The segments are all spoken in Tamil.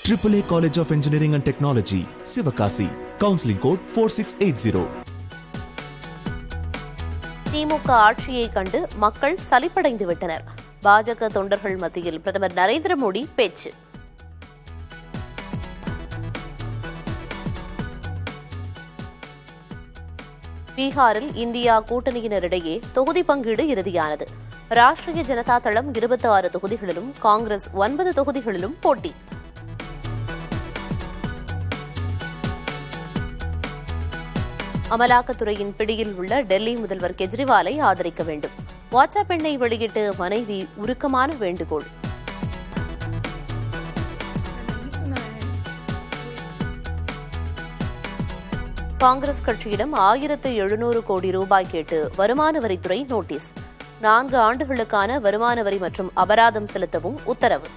AAA College of Engineering and Technology, Sivakasi. Counseling code 4680. திமுக ஆட்சியை கண்டு மக்கள் சலிப்படைந்து விட்டனர். பாஜக தொண்டர்கள் மத்தியில் பிரதமர் நரேந்திர மோடி பேச்சு. பீகாரில் இந்தியா கூட்டணியினரிடையே தொகுதி பங்கீடு இறுதியானது. ராஷ்டிரிய ஜனதா தளம் 26 தொகுதிகளிலும் காங்கிரஸ் 9 தொகுதிகளிலும் போட்டி. அமலாக்கத்துறையின் பிடியில் உள்ள டெல்லி முதல்வர் கெஜ்ரிவாலை ஆதரிக்க வேண்டும். வாட்ஸ்அப் எண்ணை வெளியிட்டு மனைவி உருக்கமான வேண்டுகோள். காங்கிரஸ் கட்சியிடம் 1700 கோடி ரூபாய் கேட்டு வருமான வரித்துறை நோட்டீஸ். 4 ஆண்டுகளுக்கான வருமான வரி மற்றும் அபராதம் செலுத்தவும் உத்தரவு.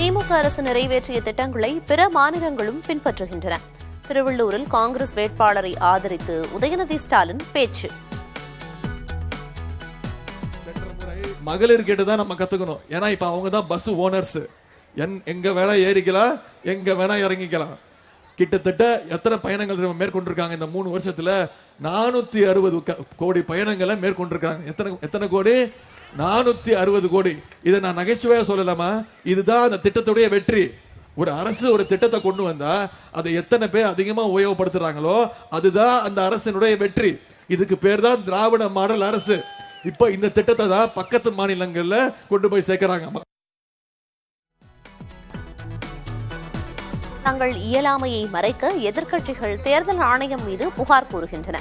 திமுக அரசு நிறைவேற்றிய திட்டங்களை பிற மாநிலங்களும் பின்பற்றுகின்றன. திருவள்ளூரில் காங்கிரஸ் வேட்பாளரை ஆதரித்து உதயநிதி ஸ்டாலின் பேச்சு. மகளிர் கேட்டுதான் நம்ம கத்துக்கணும். ஏன்னா இப்ப அவங்க தான் பஸ் ஓனர்ஸ். எங்க வேணா ஏறிக்கலாம், எங்க வேணா இறங்கிக்கலாம். கிட்டத்தட்ட எத்தனை பயணங்கள் மேற்கொண்டிருக்காங்க இந்த 3 வருஷத்துல? 460 கோடி பயணங்களை மேற்கொண்டிருக்காங்க. எத்தனை கோடி? 460 கோடி. இதை நான் நகைச்சுவையா சொல்லலாமா? இதுதான் அந்த திட்டத்துடைய வெற்றி. ஒரு அரசு ஒரு திட்டத்தை கொண்டு வந்தா அதை எத்தனை பேர் அதிகமா உபயோகப்படுத்துறாங்களோ அதுதான் அந்த அரசினுடைய வெற்றி. இதுக்கு பேர் தான் திராவிட மாடல் அரசு. இப்ப இந்த திட்டத்தை தான் பக்கத்து மாநிலங்கள்ல கொண்டு போய் சேர்க்கிறாங்க. தங்கள் இயலாமையை மறைக்க எதிர்க்கட்சிகள் தேர்தல் ஆணையம் மீது புகார் கூறுகின்றன.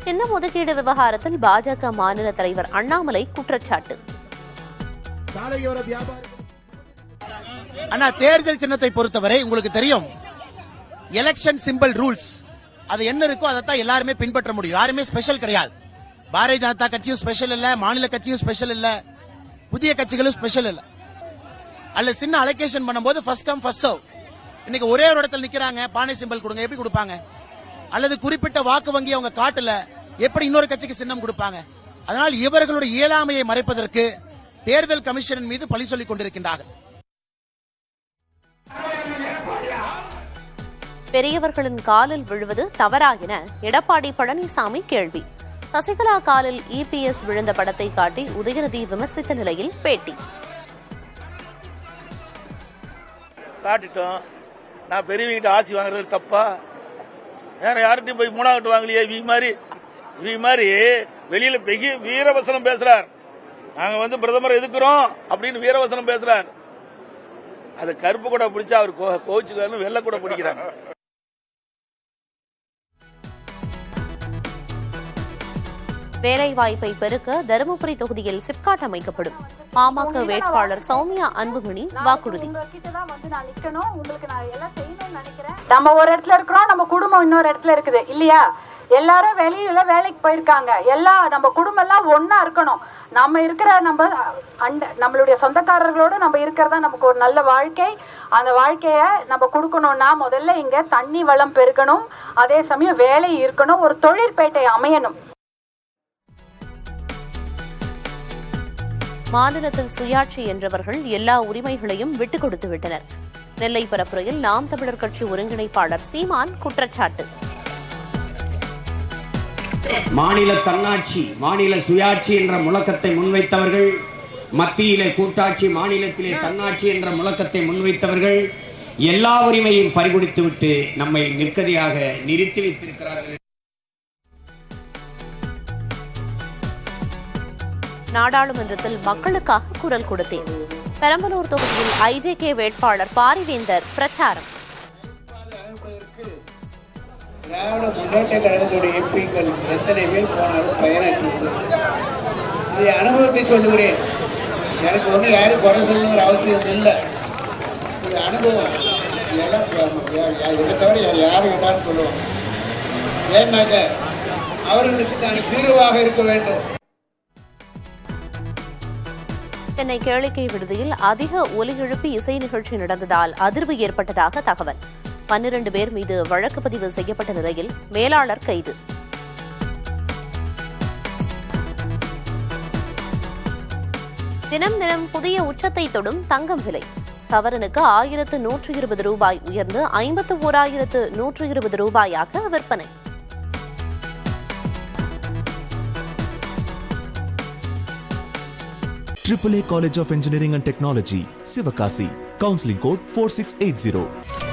சின்னம் ஒதுக்கீடு விவகாரத்தில் பாஜக மாநில தலைவர் அண்ணாமலை குற்றச்சாட்டு. ஆனா தேர்தல் சின்னத்தை பொறுத்தவரை உங்களுக்கு தெரியும், எலெக்ஷன் சிம்பிள் ரூல்ஸ் அது என்ன இருக்கோ அதைத்தான் எல்லாருமே பின்பற்ற முடியும். யாருமே ஸ்பெஷல் கிடையாது. பாரதிய ஜனதா கட்சியும் ஸ்பெஷல் இல்ல, மாநில கட்சியும் ஸ்பெஷல் இல்ல, புதிய கட்சிகளும் ஸ்பெஷல் இல்ல. அல்ல சின்ன அலோகேஷன் பண்ணும்போது ஃபர்ஸ்ட் கம் ஃபர்ஸ்ட் சர்வ். இன்னைக்கு ஒரே ஒரு இடத்துல நிக்கிறாங்க, பானை சிம்பல் கொடுங்க, எப்படி கொடுப்பாங்க? அல்லது குறிப்பிட்ட வாக்கு வங்கி அவங்க காட்டல, எப்படி இன்னொரு கட்சிக்கு சின்னம் கொடுப்பாங்க? அதனால் இவர்களுடைய இயலாமையை மறைப்பதற்கு தேர்தல் கமிஷன் மீது பழி சொல்லிக் கொண்டிருக்கின்றார்கள். பெரியவர்களின் காலில் விழுவது தவறா என எடப்பாடி பழனிசாமி கேள்வி. சசிகலா காலில் EPS விழுந்த படத்தை காட்டி உதயநிதி விமர்சித்த நிலையில் பேட்டி. காட்டிட்டோம், நான் பெரியவங்கிட்ட ஆசி வாங்குறது தப்பா? வேற யார்கிட்டையும் போய் 3ஆவது வாங்கலையே. இவி மாதிரி வெளியில பெரிய வீரவசனம் பேசுறார். நாங்க பிரதமர் எதுக்குறோம் அப்படின்னு வீரவசனம் பேசுறார். அது கருப்பு கூட பிடிச்சா அவர் கோச்சுக்காரன்னு வெள்ளை கூட பிடிக்கிறாங்க. வேலைவாய்ப்பை பெருக்க தருமபுரி தொகுதியில் சிப்காட் அமைக்கப்படும். பாமக வேட்பாளர் சௌமியா அன்புமணி வாக்குறுதி. நம்ம ஒரு இடத்துல இருக்கிறோம், நம்ம குடும்பம் இன்னொரு இடத்துல இருக்குது இல்லையா? எல்லாரும் வெளியில வேலைக்கு போயிருக்காங்க. நம்ம குடும்பம் எல்லாம் ஒன்னா இருக்கணும். நம்ம இருக்கிற நம்மளுடைய சொந்தக்காரர்களோடு நம்ம இருக்கிறதா நமக்கு ஒரு நல்ல வாழ்க்கை. அந்த வாழ்க்கைய நம்ம கொடுக்கணும்னா முதல்ல இங்க தண்ணி வளம் பெருகணும், அதே சமயம் வேலை இருக்கணும், ஒரு தொழிற்பேட்டை அமையணும். மாநிலத்தில் சுயாட்சி என்றவர்கள் எல்லா உரிமைகளையும் விட்டுக் கொடுத்து விட்டனர். நெல்லை பரப்புரையில் நாம் தமிழர் கட்சி ஒருங்கிணைப்பாளர் சீமான் குற்றச்சாட்டு. மாநில தன்னாட்சி, மாநில சுயாட்சி என்ற முழக்கத்தை முன்வைத்தவர்கள், மத்தியிலே கூட்டாட்சி, மாநிலத்திலே தன்னாட்சி என்ற முழக்கத்தை முன்வைத்தவர்கள் எல்லா உரிமையும் பறிகொடுத்துவிட்டு நம்மை நிற்கதியாக நிறுத்தி வைத்திருக்கிறார்கள். நாடாளுமன்றத்தில் மக்களுக்காக குரல் கொடுத்தேன். பெரம்பலூர் தொகுதியில் IJK வேட்பாளர் பாரிவேந்தர் பிரச்சாரம். திராவிட முன்னேற்ற கழகத்துடைய எம்பிக்கள் எத்தனை பேர் போனாலும் பயனற்றது. இதை அனுபவத்தை சொல்லுகிறேன். எனக்கு ஒன்றும் யாரும் குறை சொல்லணுங்கிற அவசியம் இல்லை. இது அனுபவம். இதை தவிர யாரும் கேட்டாலும் சொல்லுவோம். ஏன்னாக்க அவர்களுக்கு தான் தீர்வாக இருக்க வேண்டும். சென்னை கேளிக்கை விடுதியில் அதிக ஒலி எழுப்பி இசை நிகழ்ச்சி நடந்ததால் அதிர்வு ஏற்பட்டதாக தகவல். 12 பேர் மீது வழக்கு பதிவு செய்யப்பட்ட நிலையில் மேலாளர் கைது. தினம் தினம் புதிய உச்சத்தை தொடும் தங்கம் விலை. சவரனுக்கு 1120 ரூபாய் உயர்ந்து 51,120 ரூபாயாக விற்பனை. AAA College of Engineering and Technology, Sivakasi. Counseling code 4680.